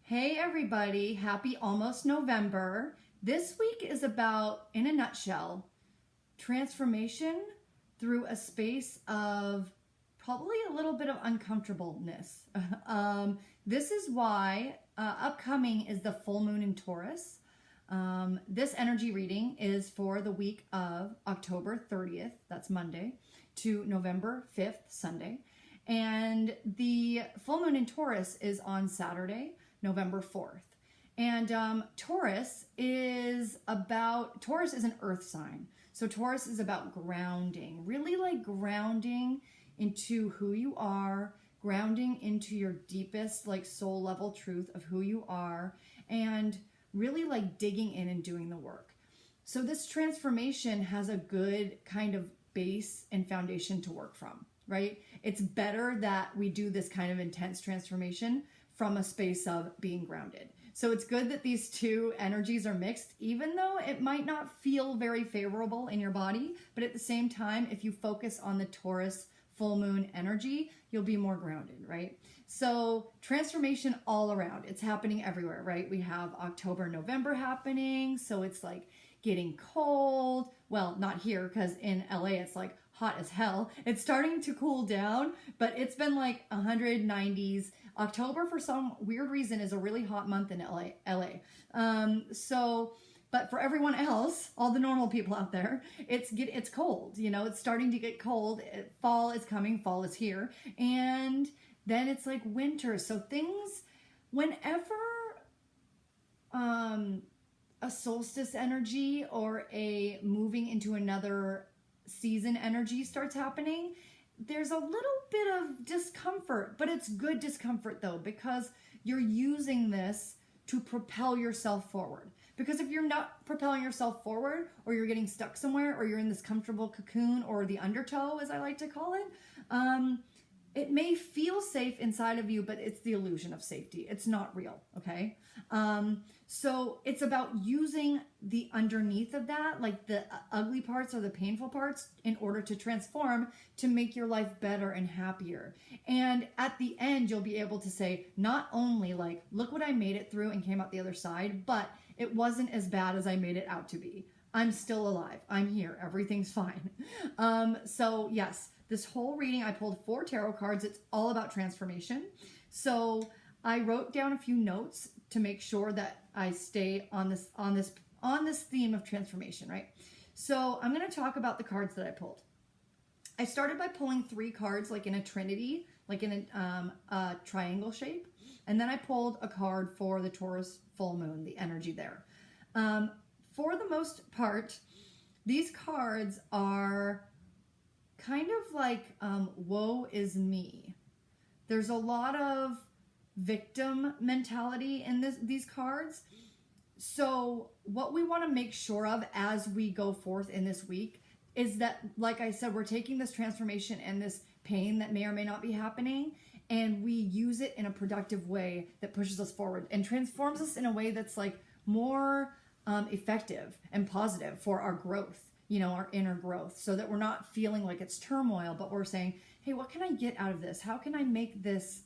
Hey everybody, happy almost November. This week is about, in a nutshell, transformation through a space of probably a little bit of uncomfortableness. This is why upcoming is the full moon in Taurus. This energy reading is for the week of October 30th, that's Monday, to November 5th, Sunday. And the full moon in Taurus is on Saturday, November 4th. And Taurus is an earth sign. So Taurus is about grounding, really like grounding into who you are, grounding into your deepest like soul level truth of who you are, and really like digging in and doing the work. So this transformation has a good kind of base and foundation to work from, right? It's better that we do this kind of intense transformation from a space of being grounded. So it's good that these two energies are mixed, even though it might not feel very favorable in your body. But at the same time, if you focus on the Taurus full moon energy, you'll be more grounded, right? So transformation all around. It's happening everywhere, right? We have October, November happening. So it's like getting cold. Well, not here because in LA it's like hot as hell. It's starting to cool down, but it's been like 190s. October, for some weird reason, is a really hot month in LA. But for everyone else, all the normal people out there, it's cold. You know, it's starting to get cold. Fall is coming. Fall is here, and then it's like winter. So things, whenever a solstice energy or a moving into another season energy starts happening, there's a little bit of discomfort, but it's good discomfort though, because you're using this to propel yourself forward. Because if you're not propelling yourself forward, or you're getting stuck somewhere, or you're in this comfortable cocoon, or the undertow, as I like to call it, it may feel safe inside of you, but it's the illusion of safety. It's not real, okay? So it's about using the underneath of that, like the ugly parts or the painful parts, in order to transform, to make your life better and happier. And at the end, you'll be able to say, not only like, look what I made it through and came out the other side, but it wasn't as bad as I made it out to be. I'm still alive. I'm here. Everything's fine. So yes, this whole reading, I pulled 4 tarot cards. It's all about transformation. So I wrote down a few notes to make sure that I stay on this theme of transformation, right? So I'm going to talk about the cards that I pulled. I started by pulling 3 cards, like in a trinity, like in a triangle shape. And then I pulled a card for the Taurus full moon, the energy there. For the most part, these cards are kind of like woe is me. There's a lot of victim mentality in these cards. So what we want to make sure of as we go forth in this week is that, like I said, we're taking this transformation and this pain that may or may not be happening, and we use it in a productive way that pushes us forward and transforms us in a way that's like more effective and positive for our growth, you know, our inner growth, so that we're not feeling like it's turmoil, but we're saying, hey, what can I get out of this? How can I make this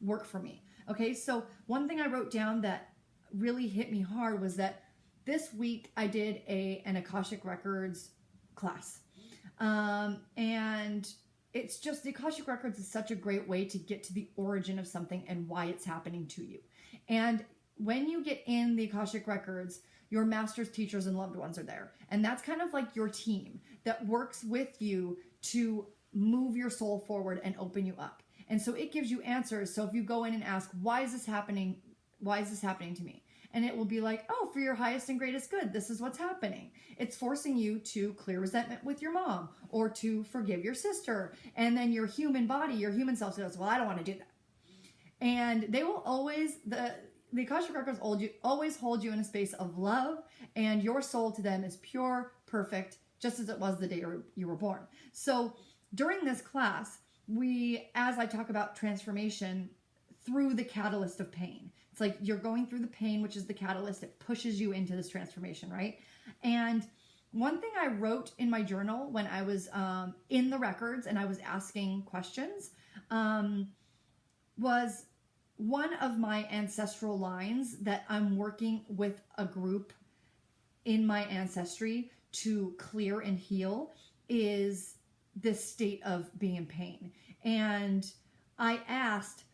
work for me? Okay, so one thing I wrote down that really hit me hard was that this week I did an Akashic Records class. And it's just, the Akashic Records is such a great way to get to the origin of something and why it's happening to you. And when you get in the Akashic Records, your masters, teachers, and loved ones are there. And that's kind of like your team that works with you to move your soul forward and open you up. And so it gives you answers. So if you go in and ask, why is this happening? Why is this happening to me? And it will be like, oh, for your highest and greatest good, this is what's happening. It's forcing you to clear resentment with your mom, or to forgive your sister. And then your human body, your human self says, well, I don't want to do that. And they will always, the Akashic Records always hold you in a space of love, and your soul to them is pure, perfect, just as it was the day you were born. So during this class, as I talk about transformation through the catalyst of pain, it's like you're going through the pain, which is the catalyst that pushes you into this transformation, right? And one thing I wrote in my journal when I was in the records and I was asking questions was one of my ancestral lines that I'm working with a group in my ancestry to clear and heal is this state of being in pain. And I asked,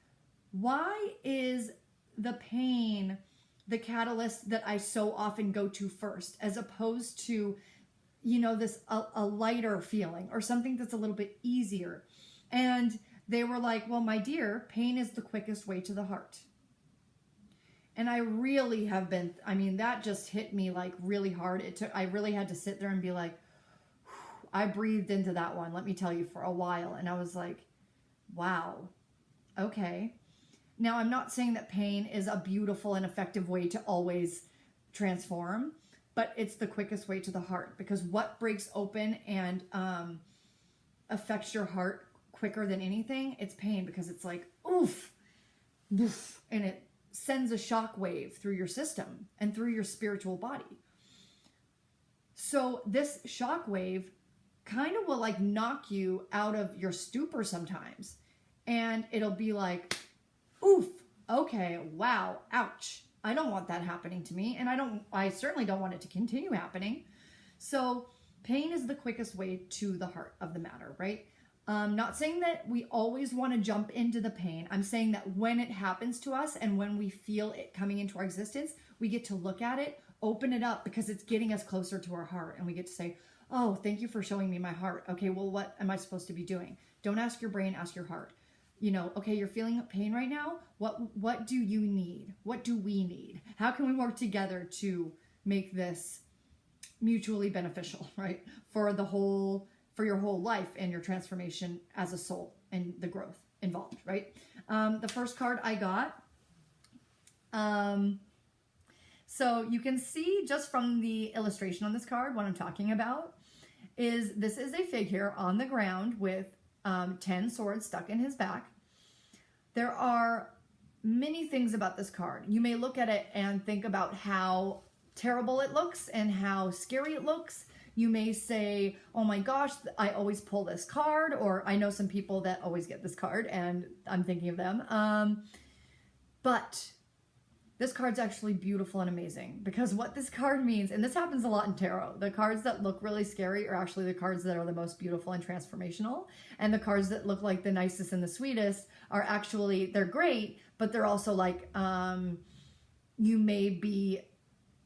why is the pain the catalyst that I so often go to first, as opposed to, you know, this a lighter feeling or something that's a little bit easier? And they were like, well, my dear, pain is the quickest way to the heart. And I really have been, I mean, that just hit me like really hard. I really had to sit there and be like, whew. I breathed into that one, let me tell you, for a while. And I was like, wow, okay. Now, I'm not saying that pain is a beautiful and effective way to always transform, but it's the quickest way to the heart, because what breaks open and affects your heart quicker than anything, it's pain, because it's like, oof, oof, and it sends a shock wave through your system and through your spiritual body. So this shock wave kind of will like knock you out of your stupor sometimes. And it'll be like, oof, okay, wow, ouch. I don't want that happening to me. And I certainly don't want it to continue happening. So pain is the quickest way to the heart of the matter, right? Not saying that we always want to jump into the pain. I'm saying that when it happens to us and when we feel it coming into our existence, we get to look at it, open it up, because it's getting us closer to our heart. And we get to say, oh, thank you for showing me my heart. Okay, well, what am I supposed to be doing? Don't ask your brain, ask your heart. You know, okay, you're feeling pain right now. What do you need? What do we need? How can we work together to make this mutually beneficial, right? For your whole life and your transformation as a soul and the growth involved, right? The first card I got, so you can see just from the illustration on this card, what I'm talking about is this is a figure on the ground with 10 swords stuck in his back. There are many things about this card. You may look at it and think about how terrible it looks and how scary it looks. You may say, oh my gosh, I always pull this card, or I know some people that always get this card and I'm thinking of them. But this card's actually beautiful and amazing, because what this card means, and this happens a lot in tarot, the cards that look really scary are actually the cards that are the most beautiful and transformational. And the cards that look like the nicest and the sweetest are actually, they're great, but they're also like, you may be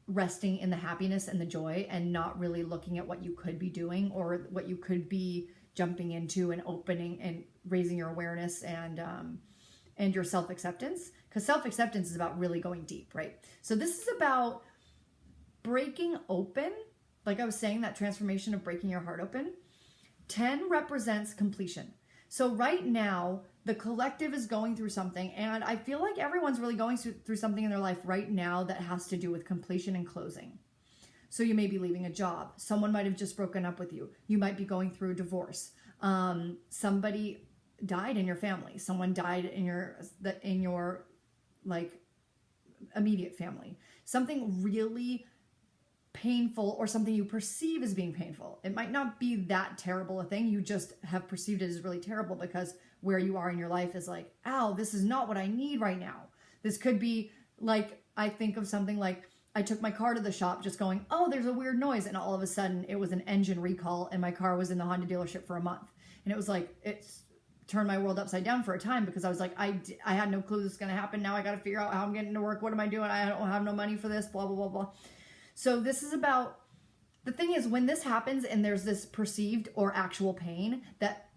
resting in the happiness and the joy and not really looking at what you could be doing or what you could be jumping into and opening and raising your awareness and your self-acceptance. Because self-acceptance is about really going deep, right? So this is about breaking open. Like I was saying, that transformation of breaking your heart open. 10 represents completion. So right now, the collective is going through something, and I feel like everyone's really going through something in their life right now that has to do with completion and closing. So you may be leaving a job. Someone might have just broken up with you. You might be going through a divorce. Somebody died in your family. Someone died in your like immediate family. Something really painful, or something you perceive as being painful. It might not be that terrible a thing. You just have perceived it as really terrible because where you are in your life is like, ow, this is not what I need right now. This could be like, I think of something like, I took my car to the shop just going, oh, there's a weird noise. And all of a sudden it was an engine recall and my car was in the Honda dealership for a month. And it was like, it's turned my world upside down for a time, because I was like, I had no clue this was going to happen. Now I got to figure out how I'm getting to work. What am I doing? I don't have no money for this, blah, blah, blah, blah. So this is about, the thing is, when this happens and there's this perceived or actual pain, that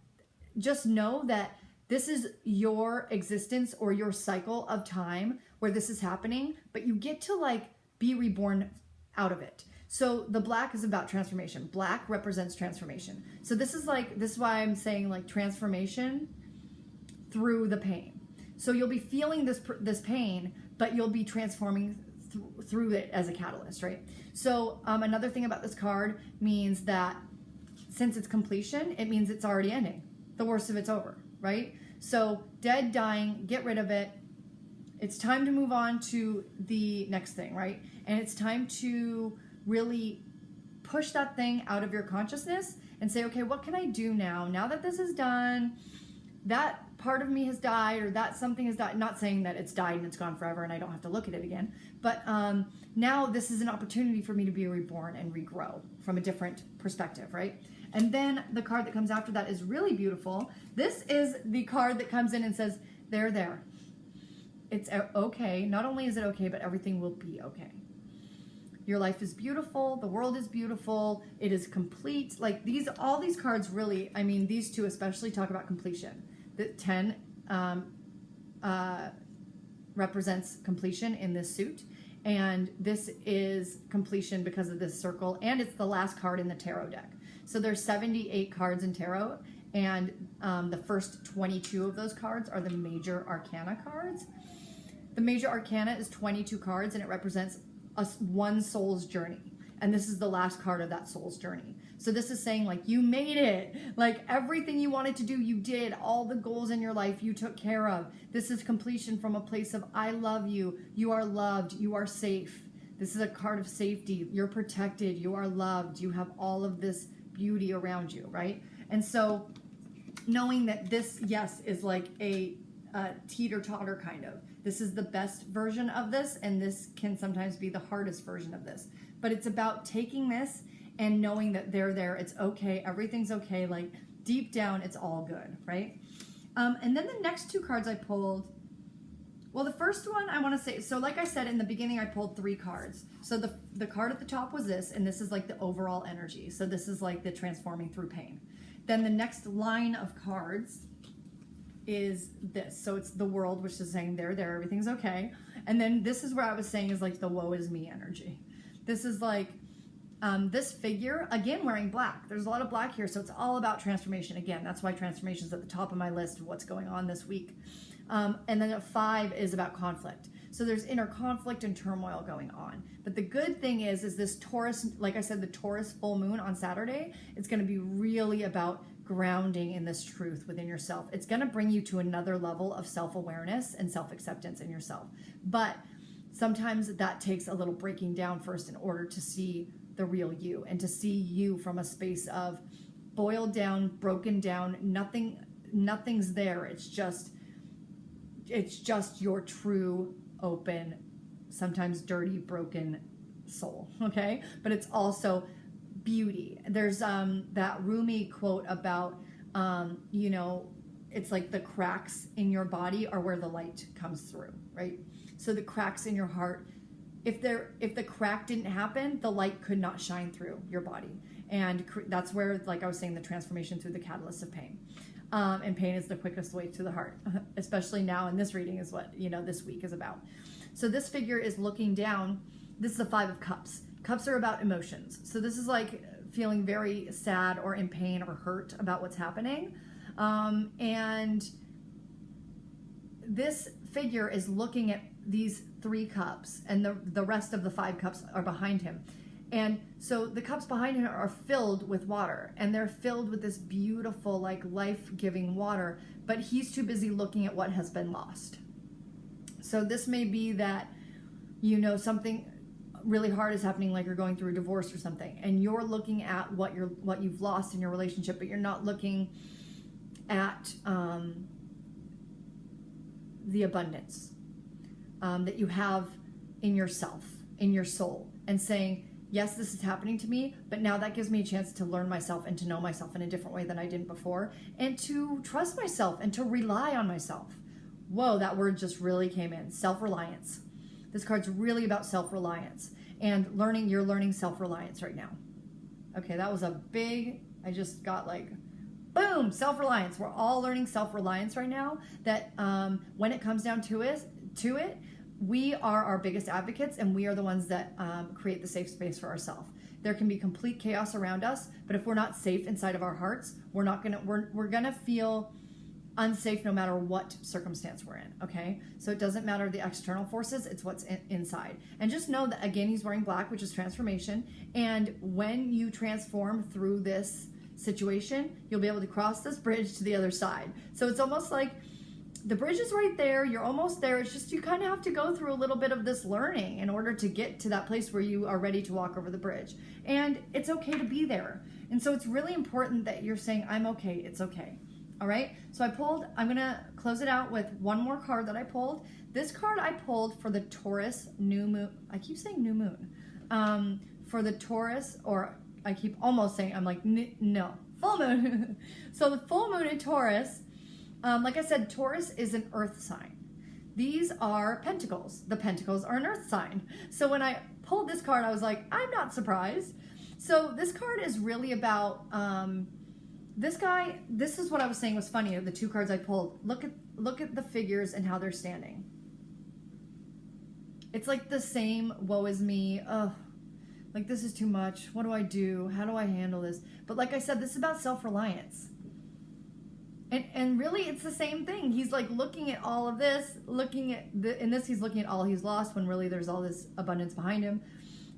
just know that this is your existence or your cycle of time where this is happening, but you get to like be reborn out of it. So the black is about transformation. Black represents transformation. So this is why I'm saying like transformation through the pain. So you'll be feeling this pain, but you'll be transforming through it as a catalyst, right? So another thing about this card means that since it's completion, it means it's already ending. The worst of it's over, right? So dead, dying, get rid of it. It's time to move on to the next thing, right? And it's time to really push that thing out of your consciousness and say, okay, what can I do now? Now that this is done, that part of me has died, or that something has died. Not saying that it's died and it's gone forever and I don't have to look at it again, but now this is an opportunity for me to be reborn and regrow from a different perspective, right? And then the card that comes after that is really beautiful. This is the card that comes in and says, there. It's okay. Not only is it okay, but everything will be okay. Your life is beautiful. The world is beautiful. It is complete. Like all these cards really, I mean, these two especially talk about completion. The 10 represents completion in this suit. And this is completion because of this circle. And it's the last card in the tarot deck. So there's 78 cards in tarot. And the first 22 of those cards are the major arcana cards. The major arcana is 22 cards, and it represents one soul's journey. And this is the last card of that soul's journey. So this is saying, like, you made it. Like, everything you wanted to do, you did. All the goals in your life, you took care of. This is completion from a place of, I love you. You are loved. You are safe. This is a card of safety. You're protected. You are loved. You have all of this beauty around you, right? And so knowing that this, yes, is like a teeter-totter kind of. This is the best version of this, and this can sometimes be the hardest version of this. But it's about taking this and knowing that they're there. It's okay. Everything's okay. Like, deep down, it's all good, right? And then the next two cards I pulled, well, the first one I want to say, so like I said in the beginning, I pulled 3 cards. So the card at the top was this, and this is like the overall energy. So this is like the transforming through pain. Then the next line of cards is this. So it's the world, which is saying there, everything's okay. And then this is where I was saying is like the woe is me energy. This is like this figure, again, wearing black. There's a lot of black here, so it's all about transformation. Again, that's why transformation is at the top of my list of what's going on this week. And then a 5 is about conflict. So there's inner conflict and turmoil going on. But the good thing is this Taurus, like I said, the Taurus full moon on Saturday, it's going to be really about grounding in this truth within yourself. It's going to bring you to another level of self-awareness and self-acceptance in yourself. But sometimes that takes a little breaking down first in order to see the real you and to see you from a space of boiled down, broken down, nothing's there. It's just your true, open, sometimes dirty, broken soul, okay? But it's also beauty. There's that Rumi quote about, it's like the cracks in your body are where the light comes through, right? So the cracks in your heart, if the crack didn't happen, the light could not shine through your body. And that's where, like I was saying, the transformation through the catalyst of pain. And pain is the quickest way to the heart, especially now in this reading is what, this week is about. So this figure is looking down. This is a 5 of Cups. Cups are about emotions. So this is like feeling very sad or in pain or hurt about what's happening. And this figure is looking at these 3 cups, and the rest of the 5 cups are behind him. And so the cups behind him are filled with water, and they're filled with this beautiful, like, life-giving water, but he's too busy looking at what has been lost. So this may be that, something really hard is happening, like you're going through a divorce or something, and you're looking at what you've lost in your relationship, but you're not looking at the abundance that you have in yourself, in your soul, and saying, yes, this is happening to me, but now that gives me a chance to learn myself and to know myself in a different way than I did before, and to trust myself and to rely on myself. Whoa, that word just really came in. Self-reliance. This card's really about self-reliance and you're learning self-reliance right now. Okay, that was a big, I just got like, boom, self-reliance. We're all learning self-reliance right now, that when it comes down to it, we are our biggest advocates, and we are the ones that create the safe space for ourselves. There can be complete chaos around us, but if we're not safe inside of our hearts, we're gonna feel unsafe no matter what circumstance we're in, okay? So it doesn't matter the external forces, it's what's inside. And just know that, again, he's wearing black, which is transformation, and when you transform through this situation, you'll be able to cross this bridge to the other side. So it's almost like the bridge is right there, you're almost there, it's just you kind of have to go through a little bit of this learning in order to get to that place where you are ready to walk over the bridge. And it's okay to be there. And so it's really important that you're saying, I'm okay, it's okay. All right, so I'm gonna close it out with one more card that I pulled. This card I pulled for the Taurus new moon. I keep saying new moon. For the Taurus, or I keep almost saying, I'm like, no, full moon. So the full moon in Taurus, like I said, Taurus is an earth sign. These are pentacles. The pentacles are an earth sign. So when I pulled this card, I was like, I'm not surprised. So this card is really about, this is what I was saying was funny, the two cards I pulled. Look at the figures and how they're standing. It's like the same woe is me. Ugh, like this is too much. What do I do? How do I handle this? But like I said, this is about self-reliance. And really it's the same thing. He's like looking at all of this, in this he's looking at all he's lost when really there's all this abundance behind him.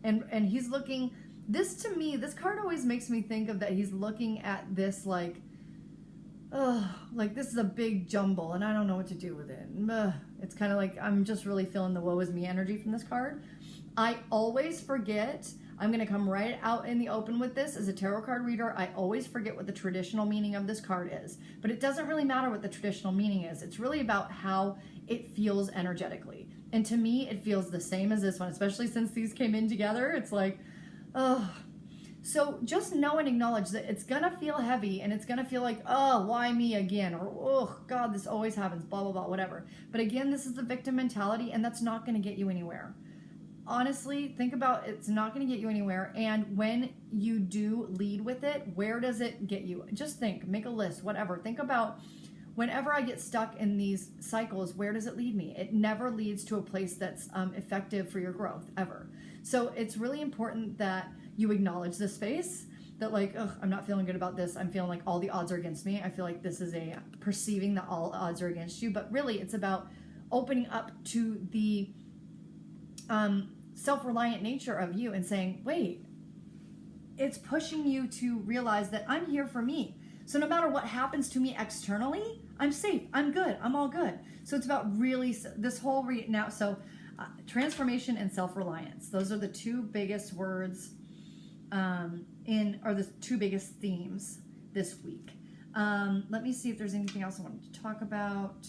And he's looking, this to me, this card always makes me think of that he's looking at this like, like this is a big jumble and I don't know what to do with it. It's kind of like, I'm just really feeling the woe is me energy from this card. I always forget, I'm going to come right out in the open with this as a tarot card reader. I always forget what the traditional meaning of this card is, but it doesn't really matter what the traditional meaning is. It's really about how it feels energetically. And to me, it feels the same as this one, especially since these came in together. It's like, so just know and acknowledge that it's going to feel heavy and it's going to feel like, oh, why me again? Or, oh, God, this always happens, blah, blah, blah, whatever. But again, this is the victim mentality and that's not going to get you anywhere. Honestly, think about it's not going to get you anywhere. And when you do lead with it, where does it get you? Just think, make a list, whatever. Think about whenever I get stuck in these cycles, where does it lead me? It never leads to a place that's effective for your growth, ever. So it's really important that you acknowledge this space that like, ugh, I'm not feeling good about this. I'm feeling like all the odds are against me. I feel like this is a perceiving that all odds are against you. But really, it's about opening up to the self-reliant nature of you and saying, wait, it's pushing you to realize that I'm here for me. So no matter what happens to me externally, I'm safe, I'm good, I'm all good. So it's about really this whole transformation and self-reliance. Those are the two biggest words or the two biggest themes this week. Let me see if there's anything else I wanted to talk about.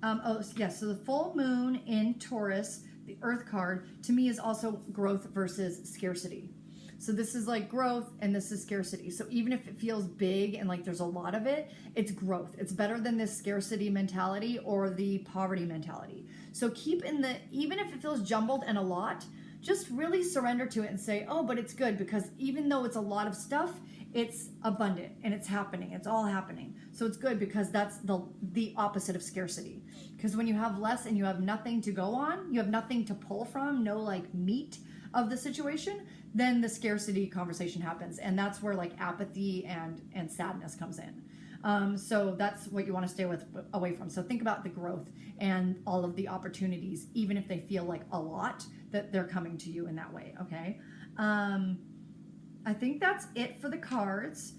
So the full moon in Taurus, the Earth card, to me is also growth versus scarcity. So this is like growth and this is scarcity. So even if it feels big and like there's a lot of it, it's growth. It's better than this scarcity mentality or the poverty mentality. So even if it feels jumbled and a lot, just really surrender to it and say, oh, but it's good because even though it's a lot of stuff, it's abundant and it's happening. It's all happening. So it's good because that's the opposite of scarcity. Because when you have less and you have nothing to go on, you have nothing to pull from, no like meat of the situation, then the scarcity conversation happens. And that's where like apathy and sadness comes in. So that's what you want to stay away from. So think about the growth and all of the opportunities, even if they feel like a lot, that they're coming to you in that way. Okay. I think that's it for the cards.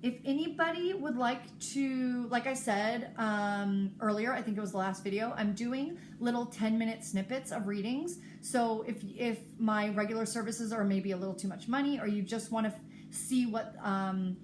If anybody would like to, like I said earlier, I think it was the last video, I'm doing little 10-minute snippets of readings. So if my regular services are maybe a little too much money, or you just want to see what,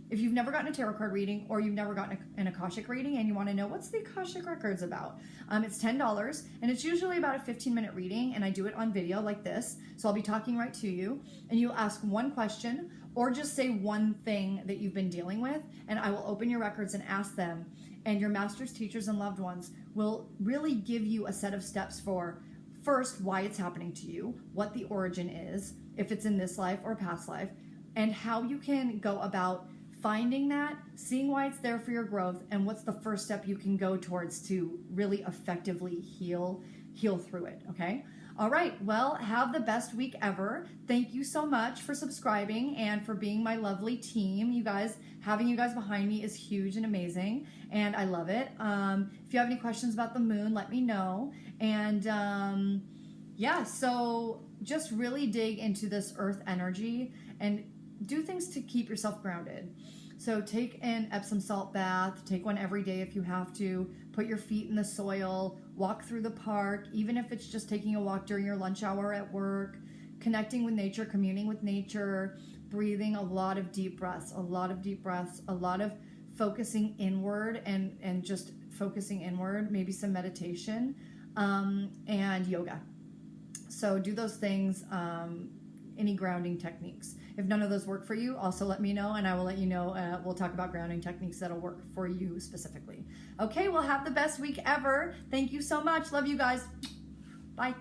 if you've never gotten a tarot card reading or you've never gotten an Akashic reading and you want to know what's the Akashic Records about, it's $10 and it's usually about a 15-minute reading, and I do it on video like this. So I'll be talking right to you and you'll ask one question or just say one thing that you've been dealing with, and I will open your records and ask them, and your masters, teachers, and loved ones will really give you a set of steps for, first, why it's happening to you, what the origin is, if it's in this life or past life, and how you can go about finding that, seeing why it's there for your growth, and what's the first step you can go towards to really effectively heal through it, okay? All right, well, have the best week ever. Thank you so much for subscribing and for being my lovely team. You guys, having you guys behind me is huge and amazing, and I love it. If you have any questions about the moon, let me know. And yeah, so just really dig into this earth energy and do things to keep yourself grounded. So take an Epsom salt bath, take one every day if you have to, put your feet in the soil, walk through the park, even if it's just taking a walk during your lunch hour at work, connecting with nature, communing with nature, breathing a lot of deep breaths, a lot of focusing inward and just focusing inward, maybe some meditation, and yoga. So do those things, any grounding techniques. If none of those work for you, also let me know, and I will let you know. We'll talk about grounding techniques that'll work for you specifically. Okay, well, have the best week ever. Thank you so much. Love you guys. Bye.